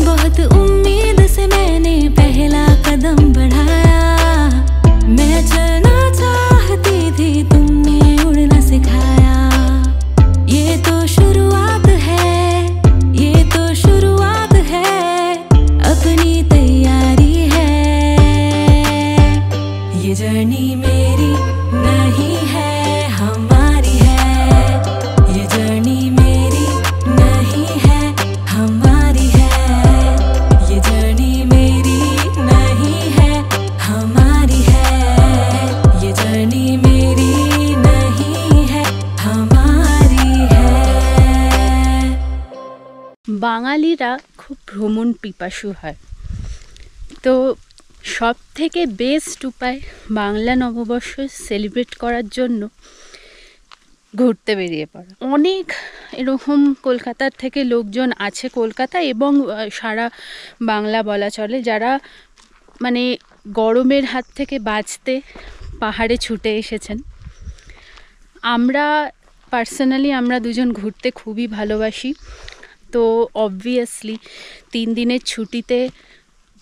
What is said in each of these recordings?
बहुत उम्मीद से मैंने पहला कदम बढ़ाया। मैं चलना चाहती थी, तुमने उड़ना सिखाया। ये तो शुरुआत है, ये तो शुरुआत है, अपनी तैयारी है। ये जर्नी मेरी नहीं है, हमारी है। ये जर्नी मेरी नहीं है, हमारी है। ये जर्नी मेरी नहीं है, हमारी है। ये जर्नी मेरी नहीं है, हमारी है। বাঙালিরা খুব ভ্রমণ পিপাসু হয়, তো সব থেকে বেস্ট উপায় বাংলা নববর্ষ সেলিব্রেট করার জন্য ঘুরতে বেরিয়ে পড়া। অনেক এরকম কলকাতার থেকে লোকজন আছে, কলকাতা এবং সারা বাংলা বলা চলে, যারা মানে গরমের হাত থেকে বাঁচতে পাহাড়ে ছুটে এসেছেন। আমরা পার্সোনালি আমরা দুজন ঘুরতে খুবই ভালোবাসি, তো অবভিয়াসলি 3 দিনের ছুটিতে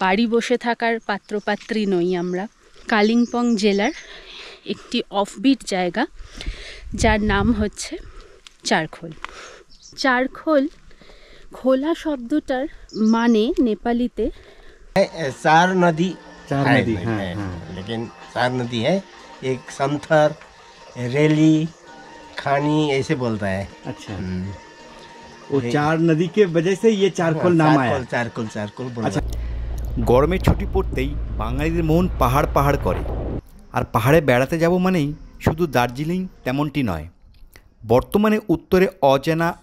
বাড়ি বসে থাকার পাত্রপাত্রী নই আমরা। কালিম্পং জেলার একটি অফবিট জায়গা যার নাম হচ্ছে চারখোল। চারখোল খোলা শব্দটার মানে নেপালিতে चार नदी चार है, नदी, हाँ, है, हाँ। लेकिन 4 नदी है। एक समथर, रेली, खानी ऐसे बोलता है। अच्छा, वो 4 नदी के वजह से ये चारखोल नाम आया। चारकोल चारकोल बोल আচ্ছা, গরমের ছুটি পড়তেই বাঙালিদের মন পাহাড় পাহাড় করে। আর পাহাড়ে বেড়াতে যাব মানেই শুধু দার্জিলিং তেমনটি নয়, বর্তমানে উত্তরে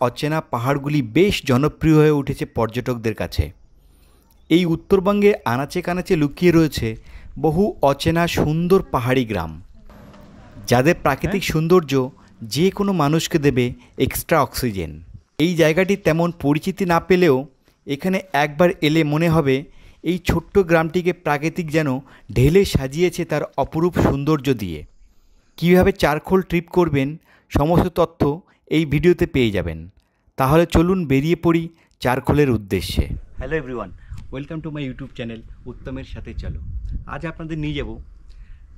অচেনা পাহাড়গুলি বেশ জনপ্রিয় হয়ে উঠেছে পর্যটকদের কাছে। এই উত্তরবঙ্গে আনাচে কানাচে লুকিয়ে রয়েছে বহু অচেনা সুন্দর পাহাড়ি গ্রাম, যাদের প্রাকৃতিক সৌন্দর্য যে কোনো মানুষকে দেবে এক্সট্রা অক্সিজেন। এই জায়গাটি তেমন পরিচিতি না পেলেও এখানে একবার এলে মনে হবে এই ছোট্ট গ্রামটিকে প্রাকৃতিক যেন ঢেলে সাজিয়েছে তার অপরূপ সৌন্দর্য দিয়ে। কীভাবে চারখোল ট্রিপ করবেন সমস্ত তথ্য এই ভিডিওতে পেয়ে যাবেন। তাহলে চলুন বেরিয়ে পড়ি চারখোলের উদ্দেশ্যে। Hello everyone, welcome to my YouTube channel উত্তমের সাথে চলো। আজ আপনাদের নিয়ে যাব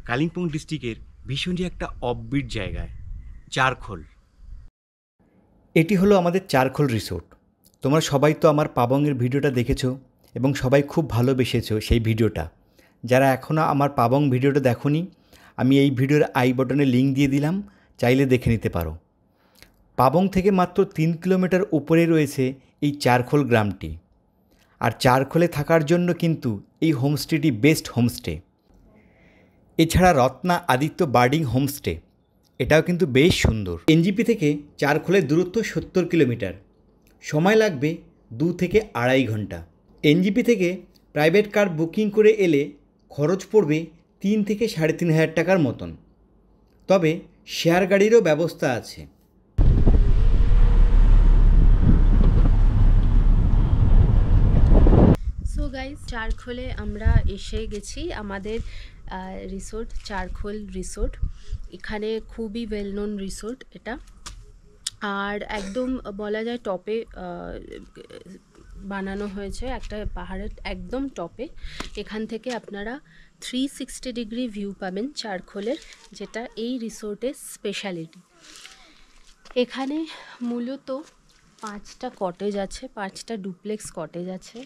কালিম্পং ডিস্ট্রিক্টের ভীষণই একটা অফবিট জায়গায়, চারখোল। এটি হলো আমাদের চারখোল রিসোর্ট। তোমরা সবাই তো আমার পাবংয়ের ভিডিওটা দেখেছো এবং সবাই খুব ভালোবেসেছো সেই ভিডিওটা। যারা এখনও আমার পাবং ভিডিওটা দেখোনি, আমি এই ভিডিওর আই বাটনে লিঙ্ক দিয়ে দিলাম, চাইলে দেখে নিতে পারো। পাবং থেকে মাত্র 3 কিলোমিটার উপরে রয়েছে এই চারখোল গ্রামটি। আর চারখোলে থাকার জন্য কিন্তু এই হোমস্টেটি বেস্ট হোমস্টে। এছাড়া রত্না আদিত্য বার্ডিং হোমস্টে, এটাও কিন্তু বেশ সুন্দর। এনজিপি থেকে চারখোলের দূরত্ব 70 কিলোমিটার, সময় লাগবে 2 থেকে 2.5 ঘন্টা। এনজিপি থেকে প্রাইভেট কার বুকিং করে এলে খরচ পড়বে 3 থেকে 3,500 টাকার মতন, তবে শেয়ার গাড়িরও ব্যবস্থা আছে। সো গাইজ, চারখোলে আমরা এসে গেছি। আমাদের রিসোর্ট চারখোল রিসোর্ট, এখানে খুবই ওয়েল নোন রিসোর্ট এটা। আর একদম বলা যায় টপে বানানো হয়েছে, একটা পাহাড়ের একদম টপে। এখান থেকে আপনারা 360 ডিগ্রি ভিউ পাবেন চারখোলের, যেটা এই রিসোর্টের স্পেশালিটি। এখানে মূলত 5টা কটেজ আছে, 5টা ডুপ্লেক্স কটেজ আছে।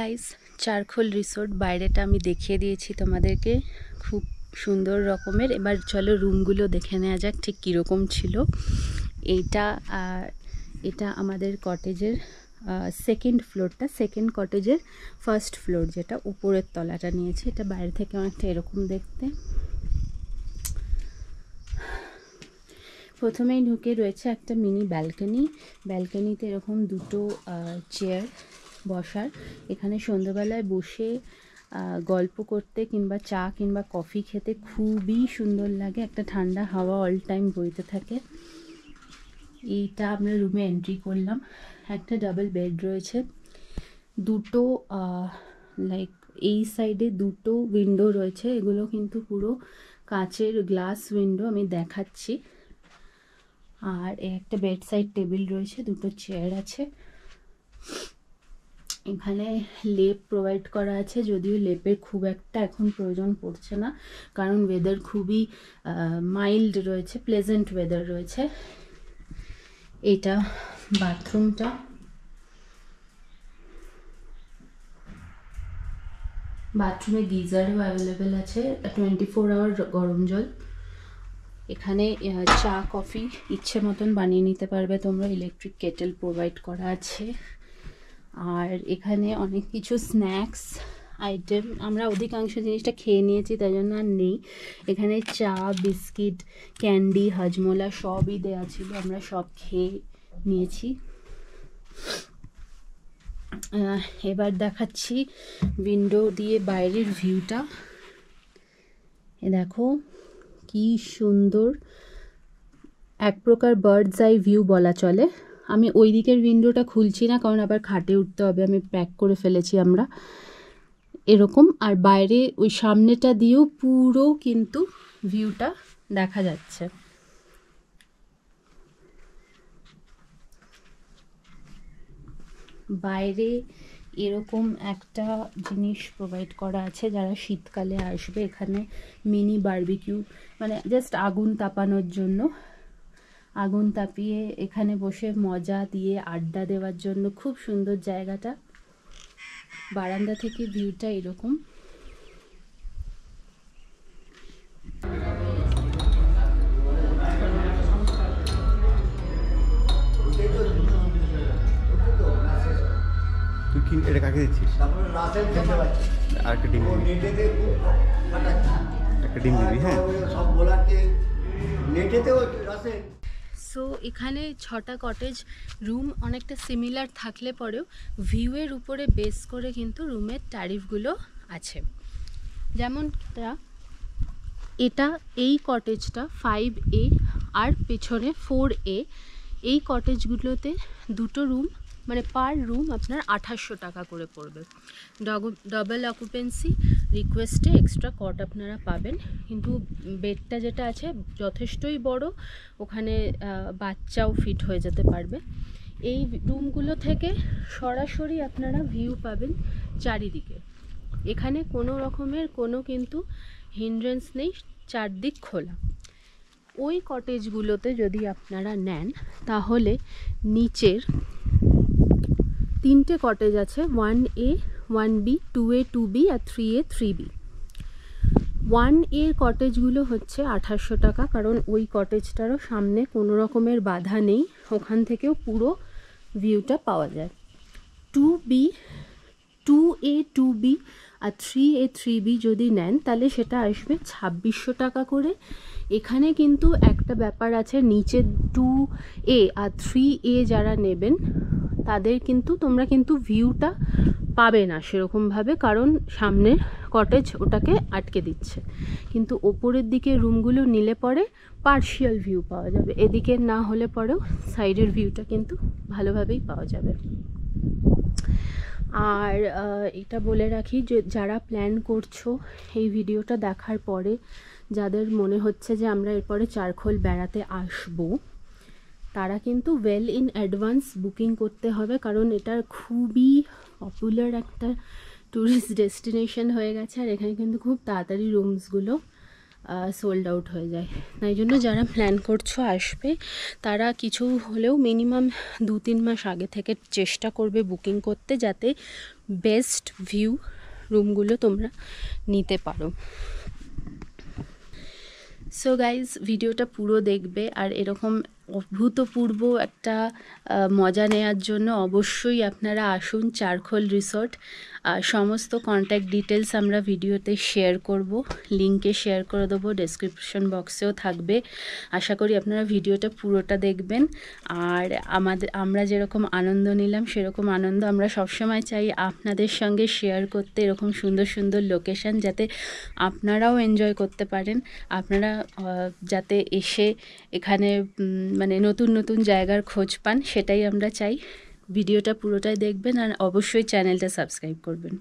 গাইস, চারখোল রিসোর্ট বাইরেটা আমি দেখিয়ে দিয়েছি তোমাদেরকে, খুব সুন্দর রকমের। এবার চলো রুমগুলো দেখে নেওয়া যাক ঠিক কীরকম ছিল। এটা আমাদের কটেজের সেকেন্ড ফ্লোরটা, সেকেন্ড কটেজের ফার্স্ট ফ্লোর, যেটা উপরের তলাটা নিয়েছে। এটা বাইরে থেকে অনেকটা এরকম দেখতে। প্রথমেই ঢুকে রয়েছে একটা মিনি ব্যালকনি। ব্যালকনিতে এরকম দুটো চেয়ার বসার, এখানে সন্ধ্যাবেলায় বসে গল্প করতে কিংবা চা কিংবা কফি খেতে খুবই সুন্দর লাগে। একটা ঠান্ডা হাওয়া অল টাইম বইতে থাকে। এইটা আমরা রুমে এন্ট্রি করলাম। একটা ডাবল বেড রয়েছে, দুটো লাইক এই সাইডে দুটো উইন্ডো রয়েছে। এগুলো কিন্তু পুরো কাচের গ্লাস উইন্ডো, আমি দেখাচ্ছি। আর একটা বেড সাইড টেবিল রয়েছে, দুটো চেয়ার আছে। এখানে লেপ প্রোভাইড করা আছে, যদিও লেপের খুব একটা এখন প্রয়োজন পড়ছে না, কারণ ওয়েদার খুবই মাইল্ড রয়েছে, প্লেজেন্ট ওয়েদার রয়েছে। এটা বাথরুমটা। বাথরুমে গিজারও অ্যাভেলেবেল আছে, 24 আওয়ার গরম জল। এখানে চা কফি ইচ্ছে মতন বানিয়ে নিতে পারবে তোমরা, ইলেকট্রিক কেটেল প্রোভাইড করা আছে। আর এখানে অনেক কিছু স্ন্যাক্স আইটেম, আমরা অধিকাংশ জিনিসটা খেয়ে নিয়েছি তাই জন্য আর নেই। এখানে চা, বিস্কিট, ক্যান্ডি, হাজমোলা সবই দেওয়া ছিল, আমরা সব খেয়ে নিয়েছি। এবার দেখাচ্ছি উইন্ডো দিয়ে বাইরের ভিউটা। এ দেখো কি সুন্দর, এক প্রকার বার্ডস আই ভিউ বলা চলে। আমি ওই দিকের উইন্ডোটা খুলছি না, কারণ আবার খাটে উঠতে হবে, আমি প্যাক করে ফেলেছি আমরা এরকম। আর বাইরে ওই সামনেটা দিয়েও পুরো কিন্তু ভিউটা দেখা যাচ্ছে। বাইরে এরকম একটা জিনিস প্রোভাইড করা আছে, যারা শীতকালে আসবে এখানে মিনি বারবিকিউ, মানে জাস্ট আগুন তাপানোর জন্য, আগুন তাপিয়ে এখানে বসে মজা দিয়ে আড্ডা দেওয়ার জন্য খুব সুন্দর জায়গাটা। বারান্দা থেকে ভিউটা এরকম। তুই কি এটা কাকে দিচ্ছিস? আর একটা ডিম দিবি, একটা ডিম দিবি। হ্যাঁ, সো এখানে 6টা কটেজ রুম অনেকটা সিমিলার থাকলে পরেও ভিউয়ের উপরে বেস করে কিন্তু রুমের ট্যারিফগুলো আছে। যেমন এটা এই কটেজটা 5A আর পেছনে 4A, এই কটেজগুলোতে দুটো রুম মানে পার রুম আপনার 2800 টাকা করে পড়বে। ডাবল অকুপেন্সি রিকোয়েস্টে এক্সট্রা কট আপনারা পাবেন, কিন্তু বেডটা যেটা আছে যথেষ্টই বড়, ওখানে বাচ্চাও ফিট হয়ে যেতে পারবে। এই রুমগুলো থেকে সরাসরি আপনারা ভিউ পাবেন চারিদিকে। এখানে কোনো রকমের কোনো কিন্তু হিন্ড্রেন্স নেই, চারদিক খোলা। ওই কটেজগুলোতে যদি আপনারা নেন তাহলে নিচের 3টে কটেজ আছে, 1A, 1B, 2A, 2B আর 3A, 3B। 1A কটেজগুলো হচ্ছে 2800 টাকা, কারণ ওই কটেজটারও সামনে কোনো রকমের বাধা নেই, ওখান থেকেও পুরো ভিউটা পাওয়া যায়। 2A, 2B আর 3A, 3B যদি নেন তাহলে সেটা আসবে 2600 টাকা করে। এখানে কিন্তু একটা ব্যাপার আছে, নিচে 2A আর 3A যারা নেবেন তাদের কিন্তু তোমরা কিন্তু ভিউটা পাবে না সেরকমভাবে, কারণ সামনে কটেজ ওটাকে আটকে দিচ্ছে। কিন্তু ওপরের দিকে রুমগুলো নিলে পরে পার্শিয়াল ভিউ পাওয়া যাবে, এদিকে না হলে পরেও সাইডের ভিউটা কিন্তু ভালোভাবেই পাওয়া যাবে। আর এটা বলে রাখি যে যারা প্ল্যান করছো এই ভিডিওটা দেখার পরে, যাদের মনে হচ্ছে যে আমরা এরপরে চারখোল বেড়াতে আসবো, তারা কিন্তু ওয়েল ইন অ্যাডভান্স বুকিং করতে হবে, কারণ এটা খুবই পপুলার একটা ট্যুরিস্ট ডেস্টিনেশন হয়ে গেছে। আর এখানে কিন্তু খুব তাড়াতাড়ি রুমসগুলো সোল্ড আউট হয়ে যায়। তাই জন্য যারা প্ল্যান করছো আসবে তারা কিছু হলেও মিনিমাম 2-3 মাস আগে থেকে চেষ্টা করবে বুকিং করতে, যাতে বেস্ট ভিউ রুমগুলো তোমরা নিতে পারো। সো গাইজ, ভিডিওটা পুরো দেখবে, আর এরকম অভূতপূর্ব একটা মজা নেওয়ার জন্য অবশ্যই আপনারা আসুন চারখোল রিসর্ট। সমস্ত কন্ট্যাক্ট ডিটেলস আমরা ভিডিওতে শেয়ার করব, লিঙ্কে শেয়ার করে দেবো, ডেসক্রিপশন বক্সেও থাকবে। আশা করি আপনারা ভিডিওটা পুরোটা দেখবেন। আর আমরা যেরকম আনন্দ নিলাম সেরকম আনন্দ আমরা সবসময় চাই আপনাদের সঙ্গে শেয়ার করতে, এরকম সুন্দর সুন্দর লোকেশান যাতে আপনারাও এনজয় করতে পারেন, আপনারা যাতে এসে এখানে মানে নতুন নতুন জায়গার খোঁজ পান, সেটাই আমরা চাই। ভিডিওটা পুরোটাই দেখবেন আর অবশ্যই চ্যানেলটা সাবস্ক্রাইব করবেন।